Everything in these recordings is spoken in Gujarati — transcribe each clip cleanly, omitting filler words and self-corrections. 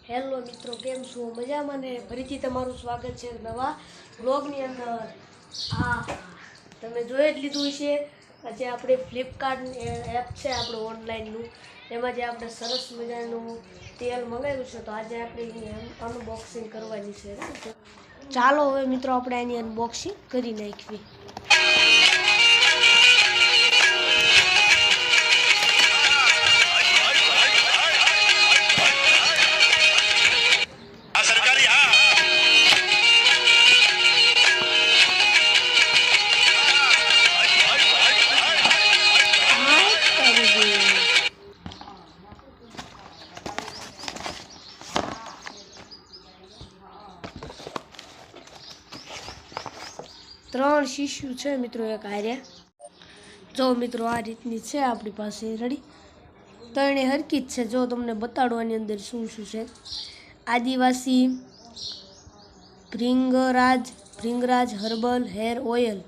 હેલો મિત્રો, કેમ છો? મજામાં ને? ફરીથી તમારું સ્વાગત છે નવા બ્લોગની અંદર. આ તમે જોઈ જ લીધું છે. આજે આપણે ફ્લિપકાર્ટની એપ છે આપણું ઓનલાઈનનું, એમાં જે આપણે સરસ મજાનું તેલ મંગાવ્યું છે, તો આજે આપણે એની અનબોક્સિંગ કરવાની છે. ચાલો હવે મિત્રો આપણે એની અનબોક્સિંગ કરી નાખીએ. ત્રણ શીશુ છે મિત્રો એક હારે. જો મિત્રો આ રીતની છે આપણી પાસે. રેડી? ત્રણે હરકી જ છે. જો તમને બતાડવાની અંદર શું શું છે. Adivasi Bhringraj herbal hair oil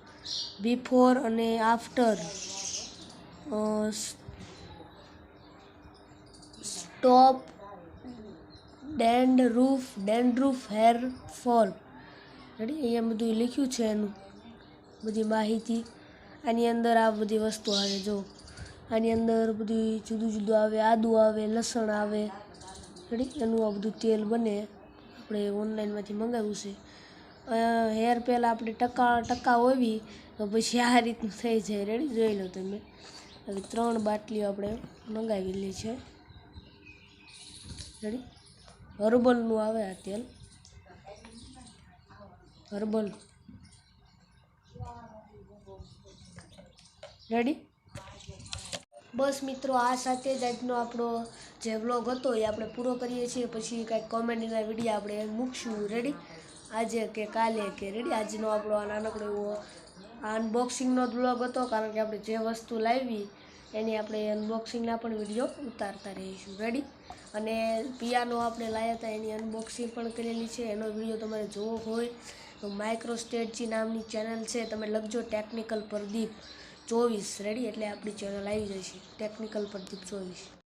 before અને after stop dandruff hair fall. Ready? અહીંયા બધું લખ્યું છે એનું બધી માહિતી. આની અંદર આ બધી વસ્તુ આવે. જો આની અંદર બધું જુદું જુદું આવે. આદું આવે, લસણ આવે. રેડી? એનું આ બધું તેલ બને. આપણે ઓનલાઈનમાંથી મંગાવ્યું છે. હેર પહેલાં આપણે ટકા હોવી તો પછી આ રીતનું થઈ જાય. રેડી? જોઈ લો તમે. હવે 3 બાટલીઓ આપણે મંગાવેલી છે. રેડી? હર્બલનું આવે આ તેલ. હર્બલ. રેડી? બસ મિત્રો, આ સાથે જ આજનો આપણો જે વ્લોગ હતો એ આપણે પૂરો કરીએ છીએ. પછી કાંઈક કોમેડીના વિડીયો આપણે મૂકશું. રેડી? આજે કે કાલે કે. રેડી? આજનો આપણો આ નાનકડો એવો અનબોક્સિંગનો જ વ્લોગ હતો, કારણ કે આપણે જે વસ્તુ લાવી એની આપણે અનબોક્સિંગના પણ વિડીયો ઉતારતા રહીશું. રેડી? અને પિયાનો આપણે લાવ્યા હતા એની અનબોક્સિંગ પણ કરેલી છે. એનો વિડીયો તમારે જોવો હોય તો માઇક્રોસ્ટેટજી નામની ચેનલ છે, તમે લખજો ટેકનિકલ પ્રદીપ 24. રેડી? એટલે આપણી ચેનલ આવી જશે, ટેકનિકલ પ્રદીપ 24.